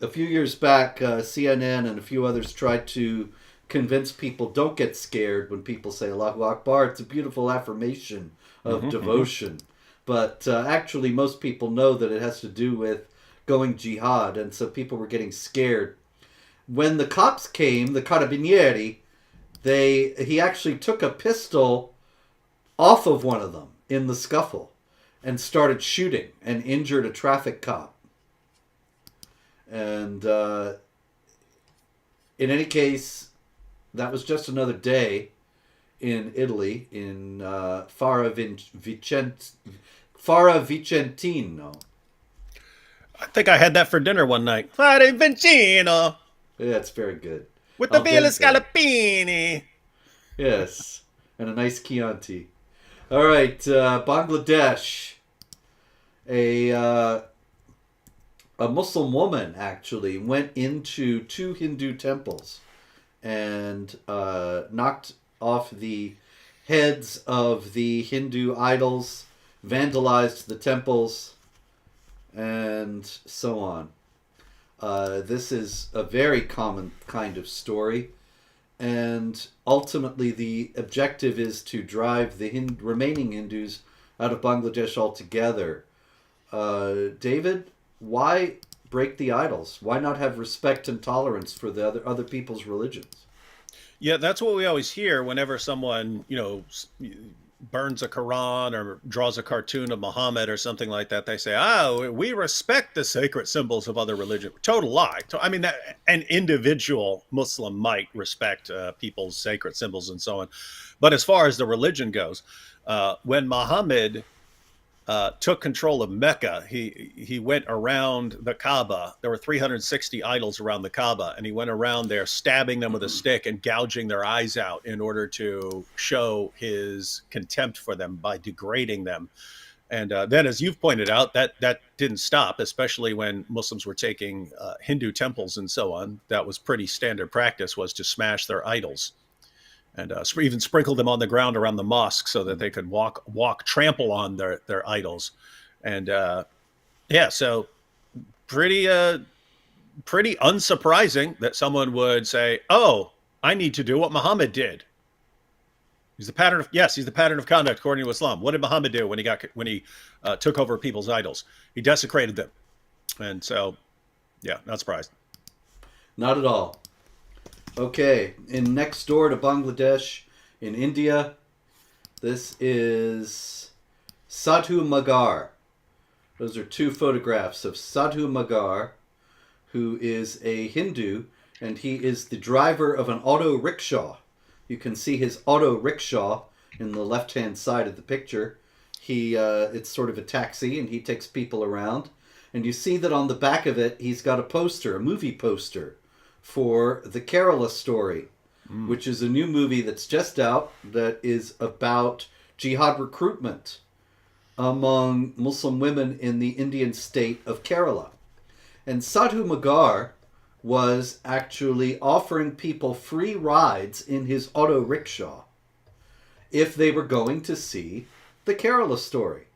A few years back, CNN and a few others tried to convince people, don't get scared when people say Allahu Akbar. It's a beautiful affirmation of devotion. But actually, most people know that it has to do with going jihad, and so people were getting scared. When the cops came, the carabinieri, he actually took a pistol off of one of them in the scuffle and started shooting and injured a traffic cop. And in any case, that was just another day in Italy, in Fara Vicentino. I think I had that for dinner one night. Fara Vicentino. Yeah, it's very good. With the Villa Scalapini. Yes, and a nice Chianti. All right, Bangladesh. A Muslim woman actually went into 2 Hindu temples and knocked off the heads of the Hindu idols, vandalized the temples, and so on. This is a very common kind of story, and ultimately the objective is to drive the remaining Hindus out of Bangladesh altogether. David, why break the idols? Why not have respect and tolerance for the other people's religions? Yeah, that's what we always hear whenever someone, burns a Quran or draws a cartoon of Muhammad or something like that, they say, "Oh, we respect the sacred symbols of other religions." Total lie. I mean, that an individual Muslim might respect people's sacred symbols and so on, but as far as the religion goes, when Muhammad took control of Mecca. He went around the Kaaba. There were 360 idols around the Kaaba, and he went around there stabbing them with a stick and gouging their eyes out in order to show his contempt for them by degrading them. And then, as you've pointed out, that didn't stop, especially when Muslims were taking Hindu temples and so on. That was pretty standard practice, was to smash their idols and even sprinkle them on the ground around the mosque so that they could trample on their idols. And yeah, so pretty pretty unsurprising that someone would say, "Oh, I need to do what Muhammad did." He's the pattern of he's the pattern of conduct according to Islam. What did Muhammad do when he took over people's idols? He desecrated them, and so yeah, not surprised. Not at all. Okay, in next door to Bangladesh, in India, this is Sadhu Magar. Those are two photographs of Sadhu Magar, who is a Hindu, and he is the driver of an auto rickshaw. You can see his auto rickshaw in the left-hand side of the picture. It's sort of a taxi, and he takes people around. And you see that on the back of it, he's got a poster, a movie poster, for the Kerala Story, which is a new movie that's just out that is about jihad recruitment among Muslim women in the Indian state of Kerala. And Sadhu Magar was actually offering people free rides in his auto rickshaw if they were going to see the Kerala Story,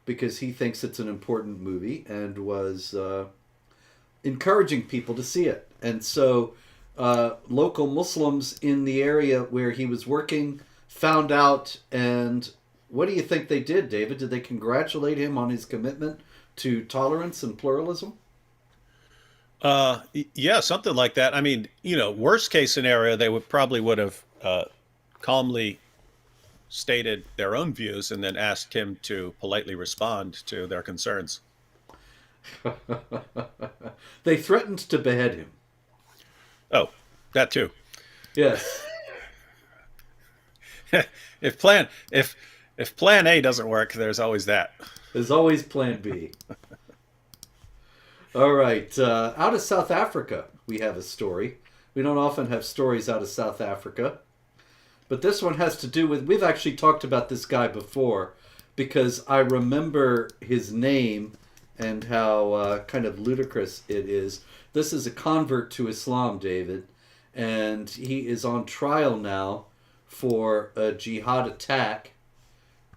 because he thinks it's an important movie and was encouraging people to see it. And so local Muslims in the area where he was working found out, and what do you think they did, David? Did they congratulate him on his commitment to tolerance and pluralism? Yeah, something like that. I mean, worst case scenario, they would have calmly stated their own views and then asked him to politely respond to their concerns. They threatened to behead him. Oh, that too. Yes. if plan if plan A doesn't work, there's always that. There's always plan B. All right. Out of South Africa, we have a story. We don't often have stories out of South Africa. But this one has to do with... We've actually talked about this guy before because I remember his name and how kind of ludicrous it is. This is a convert to Islam, David, and he is on trial now for a jihad attack.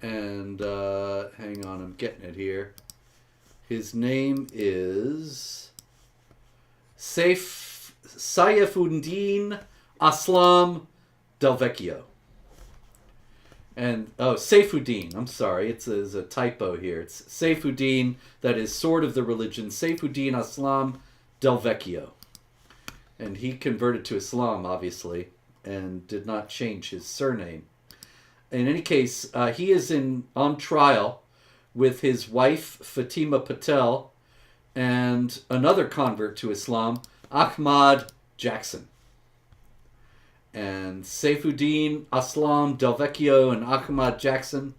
And hang on, I'm getting it here. His name is Saifuddin Aslam Del Vecchio. And, Saifuddin, I'm sorry, it's a typo here. It's Saifuddin, that is sword of the religion, Saifuddin Aslam Del Vecchio. And he converted to Islam, obviously, and did not change his surname. In any case, he is on trial with his wife, Fatima Patel, and another convert to Islam, Ahmad Jackson. And Saifuddin Aslam Del Vecchio and Ahmad Jackson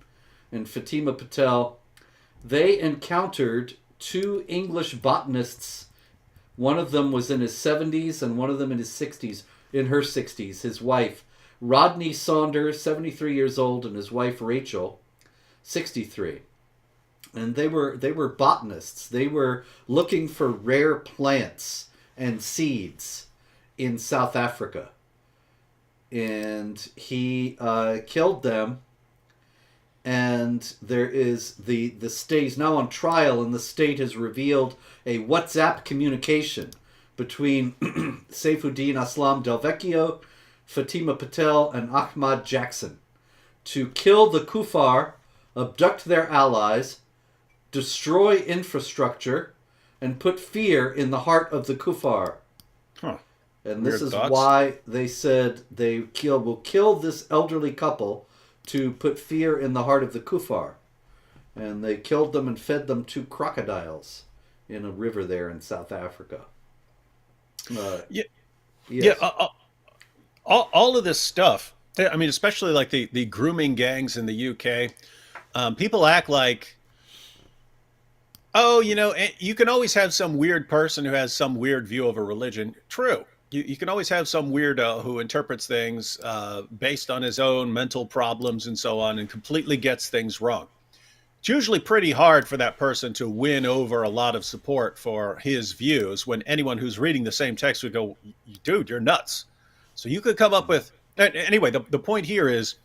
and Fatima Patel, they encountered two English botanists. One of them was in his 70s and one of them in his 60s, in her 60s, his wife, Rodney Saunders, 73 years old, and his wife, Rachel, 63. And they were botanists. They were looking for rare plants and seeds in South Africa. And he killed them. And there is the state is now on trial, and the state has revealed a WhatsApp communication between Saifuddin Aslam Del Vecchio, Fatima Patel, and Ahmad Jackson to kill the kuffar, abduct their allies, destroy infrastructure, and put fear in the heart of the kuffar. Huh. And this Weird is thoughts. why they said will kill this elderly couple to put fear in the heart of the kuffar. And they killed them and fed them to crocodiles in a river there in South Africa. Yeah, Yes. all of this stuff. I mean, especially like the grooming gangs in the UK. People act like, oh, you can always have some weird person who has some weird view of a religion. True. You can always have some weirdo who interprets things based on his own mental problems and so on and completely gets things wrong. It's usually pretty hard for that person to win over a lot of support for his views when anyone who's reading the same text would go, dude, you're nuts. So you could come up with, anyway, the point here is,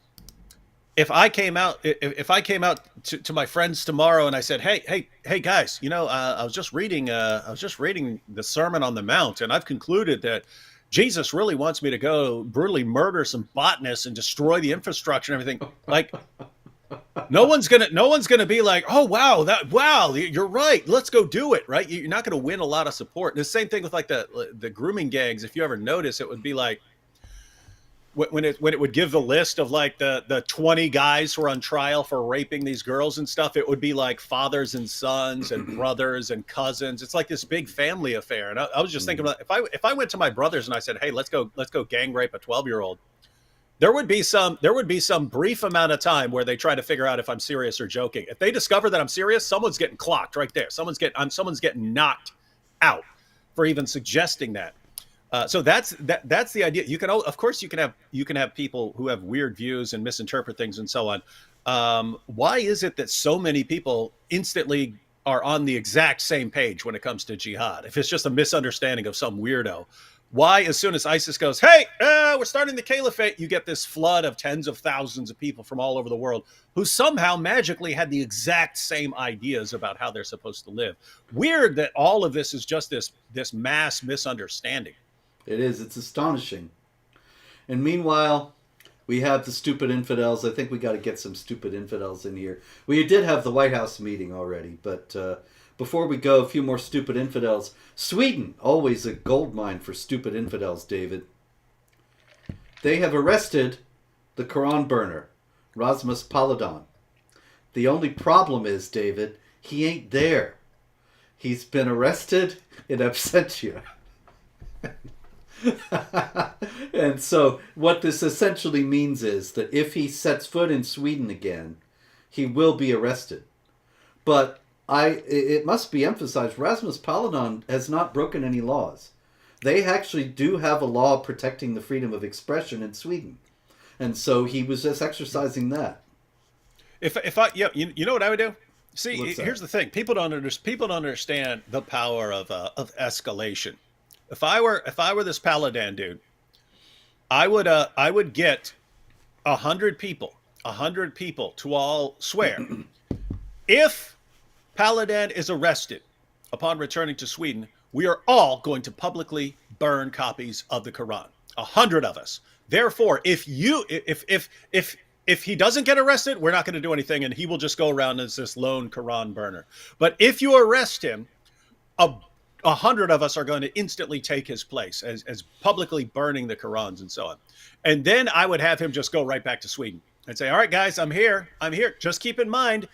if I came out to my friends tomorrow and I said, hey guys, I was just reading the Sermon on the Mount, and I've concluded that Jesus really wants me to go brutally murder some botanists and destroy the infrastructure and everything. Like, no one's gonna be like, oh wow, you're right, let's go do it, right? You're not gonna win a lot of support. And the same thing with like the grooming gangs. If you ever notice, it would be like, when it would give the list of like the 20 guys who are on trial for raping these girls and stuff, it would be like fathers and sons and brothers and cousins. It's like this big family affair. And I was just thinking about, if I went to my brothers and I said, hey, let's go gang rape a 12-year-old, there would be some brief amount of time where they try to figure out if I'm serious or joking. If they discover that I'm serious, someone's getting clocked right there. Someone's getting knocked out for even suggesting that. So that's the idea. Of course, you can have people who have weird views and misinterpret things and so on. Why is it that so many people instantly are on the exact same page when it comes to jihad? If it's just a misunderstanding of some weirdo, why, as soon as ISIS goes, hey, we're starting the caliphate, you get this flood of tens of thousands of people from all over the world who somehow magically had the exact same ideas about how they're supposed to live? Weird that all of this is just this mass misunderstanding. It is. It's astonishing. And meanwhile, we have the stupid infidels. I think we got to get some stupid infidels in here. We did have the White House meeting already, but before we go, a few more stupid infidels. Sweden, always a goldmine for stupid infidels, David. They have arrested the Quran burner, Rasmus Paludan. The only problem is, David, he ain't there. He's been arrested in absentia. And so what this essentially means is that if he sets foot in Sweden again, he will be arrested. But it must be emphasized, Rasmus Paludan has not broken any laws. They actually do have a law protecting the freedom of expression in Sweden. And so he was just exercising that. If I you know what I would do? See, here's the thing. People don't understand the power of escalation. If I were this Paludan dude, I would get 100 people to all swear, if Paludan is arrested upon returning to Sweden, we are all going to publicly burn copies of the Quran. 100 of us. Therefore, if he doesn't get arrested, we're not going to do anything, and he will just go around as this lone Quran burner. But if you arrest him, 100 of us are going to instantly take his place as publicly burning the Qurans and so on. And then I would have him just go right back to Sweden and say, all right, guys, I'm here. Just keep in mind,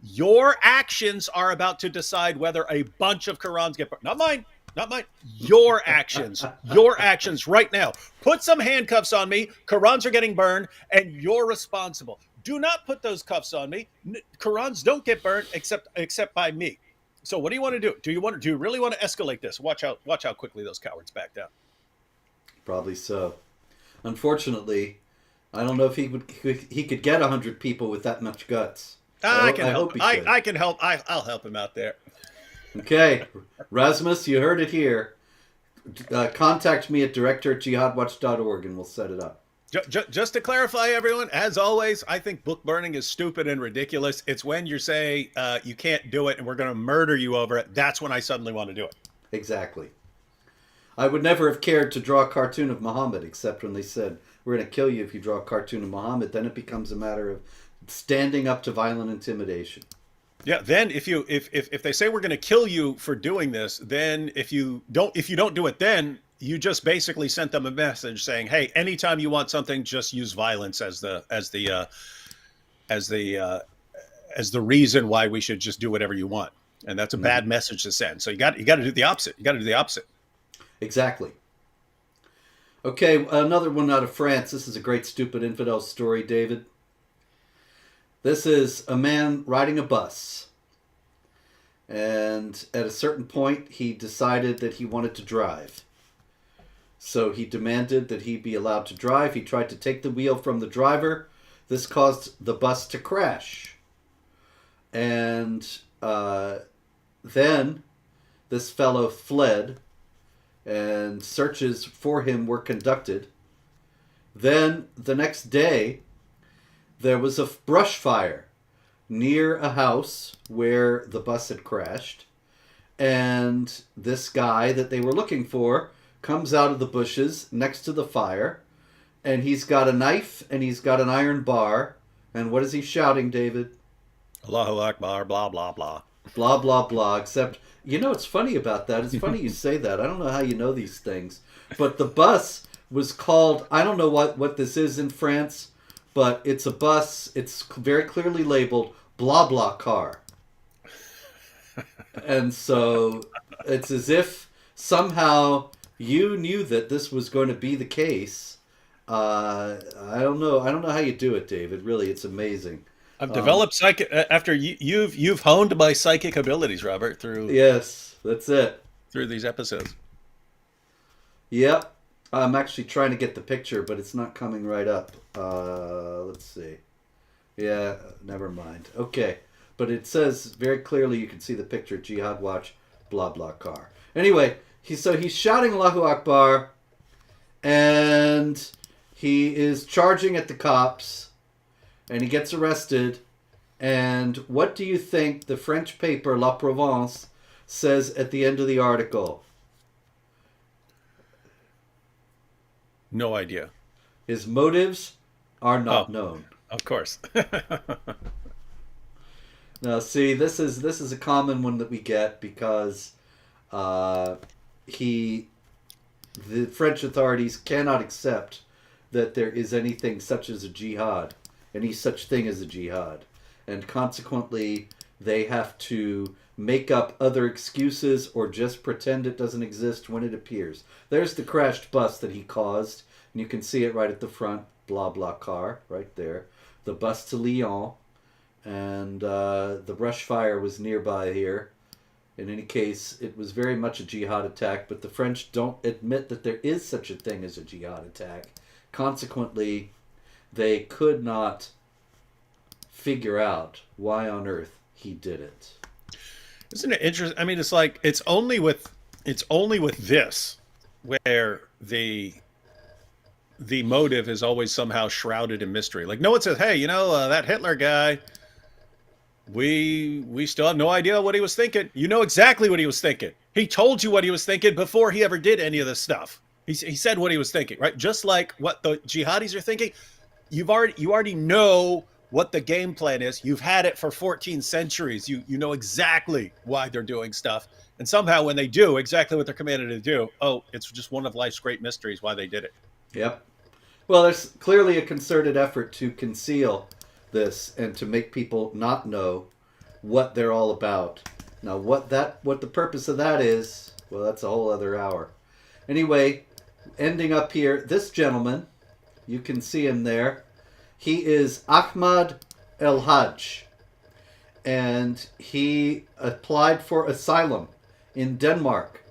your actions are about to decide whether a bunch of Qurans get burned. Not mine. Your actions right now. Put some handcuffs on me. Qurans are getting burned, and you're responsible. Do not put those cuffs on me. Qurans don't get burned except by me. So what do you want to do? Do you really want to escalate this? Watch how quickly those cowards back down. Probably so. Unfortunately, I don't know if he could get 100 people with that much guts. I can help. I can help. I'll help him out there. Okay, Rasmus, you heard it here. Contact me at director@jihadwatch.org and we'll set it up. Just to clarify, everyone, as always, I think book burning is stupid and ridiculous. It's when you say you can't do it and we're going to murder you over it. That's when I suddenly want to do it. Exactly. I would never have cared to draw a cartoon of Muhammad, except when they said, we're going to kill you if you draw a cartoon of Muhammad. Then it becomes a matter of standing up to violent intimidation. Yeah, then if they say we're going to kill you for doing this, then if you don't do it, then you just basically sent them a message saying, hey, anytime you want something, just use violence as the as the reason why we should just do whatever you want, and that's a Mhm. bad message to send. So you got to do the opposite. You got to do the opposite. Exactly. Okay, another one out of France. This is a great stupid infidel story, David. This is a man riding a bus. And at a certain point, he decided that he wanted to drive. So he demanded that he be allowed to drive. He tried to take the wheel from the driver. This caused the bus to crash. And then this fellow fled, and searches for him were conducted. Then the next day, there was a brush fire near a house where the bus had crashed. And this guy that they were looking for comes out of the bushes next to the fire. And he's got a knife and he's got an iron bar. And what is he shouting, David? Allahu Akbar, blah, blah, blah. Blah, blah, blah. Except, you know what's funny about that? It's funny you say that. I don't know how you know these things. But the bus was called, I don't know what this is in France, but it's a bus. It's very clearly labeled blah, blah car. And so it's as if somehow you knew that this was going to be the case. I don't know. I don't know how you do it, David. Really, it's amazing. I've developed psychic after you've honed my psychic abilities, Robert, through Yes, that's it. through these episodes. Yep. I'm actually trying to get the picture, but it's not coming right up. Let's see. Yeah, never mind. Okay. But it says very clearly, you can see the picture, Jihad watch, blah, blah, car. Anyway, he's shouting Allahu Akbar, and he is charging at the cops, and he gets arrested. And what do you think the French paper La Provence says at the end of the article? No idea. His motives are not known. Of course. Now, see, this is a common one that we get because the French authorities cannot accept that there is anything such as a jihad, any such thing as a jihad, and consequently they have to make up other excuses or just pretend it doesn't exist when it appears. There's the crashed bus that he caused, and you can see it right at the front, blah blah car, right there. The bus to Lyon, and the brush fire was nearby here. In any case, it was very much a jihad attack, but the French don't admit that there is such a thing as a jihad attack. Consequently, they could not figure out why on earth he did it. Isn't it interesting? I mean, it's like it's only with this where the motive is always somehow shrouded in mystery. Like no one says, "Hey, that Hitler guy, we still have no idea what he was thinking." You know exactly what he was thinking. He told you what he was thinking before he ever did any of this stuff. He said what he was thinking, right? Just like what the jihadis are thinking. You already know what the game plan is. You've had it for 14 centuries. You know exactly why they're doing stuff. And somehow when they do exactly what they're commanded to do, it's just one of life's great mysteries why they did it. Yep. Well, there's clearly a concerted effort to conceal this and to make people not know what they're all about. Now, what the purpose of that is, well, that's a whole other hour. Anyway, ending up here, this gentleman, you can see him there. He is Ahmad El Hajj, and he applied for asylum in Denmark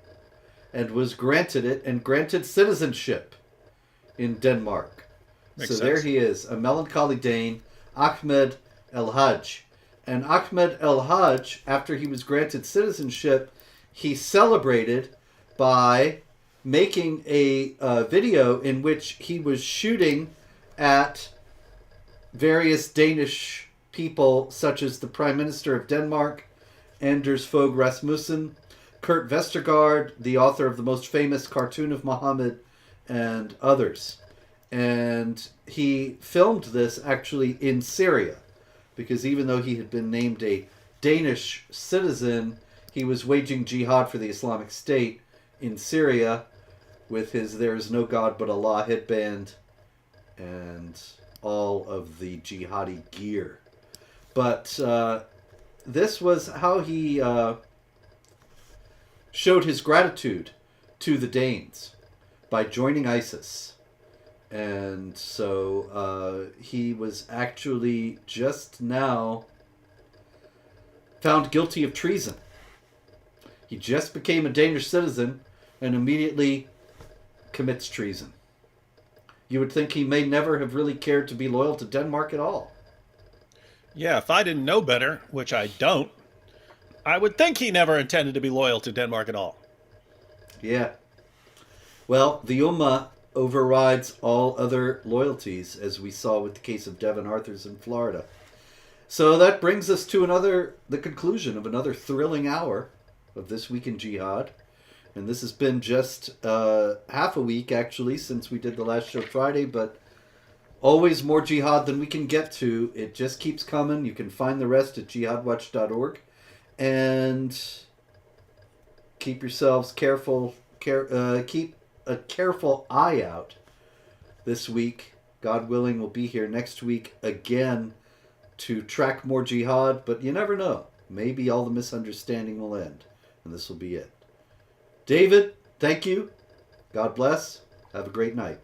and was granted it and granted citizenship in Denmark. Makes so sense. there he is, a melancholy Dane, Ahmed El Hajj. And Ahmed El Hajj, after he was granted citizenship, he celebrated by making a video in which he was shooting at various Danish people, such as the Prime Minister of Denmark, Anders Fogh Rasmussen, Kurt Vestergaard, the author of the most famous cartoon of Muhammad, and others. And he filmed this actually in Syria, because even though he had been named a Danish citizen, he was waging jihad for the Islamic State in Syria with his "There is no God but Allah" headband, and all of the jihadi gear. But this was how he showed his gratitude to the Danes by joining ISIS. And so he was actually just now found guilty of treason. He just became a Danish citizen and immediately commits treason. You would think he may never have really cared to be loyal to Denmark at all. Yeah, if I didn't know better, which I don't, I would think he never intended to be loyal to Denmark at all. Yeah. Well, the Ummah overrides all other loyalties, as we saw with the case of Devon Arthurs in Florida. So that brings us to the conclusion of another thrilling hour of This Week in Jihad. And this has been just half a week, actually, since we did the last show Friday, but always more jihad than we can get to. It just keeps coming. You can find the rest at jihadwatch.org. And keep yourselves careful. Keep a careful eye out this week. God willing, we'll be here next week again to track more jihad, but you never know. Maybe all the misunderstanding will end, and this will be it. David, thank you. God bless. Have a great night.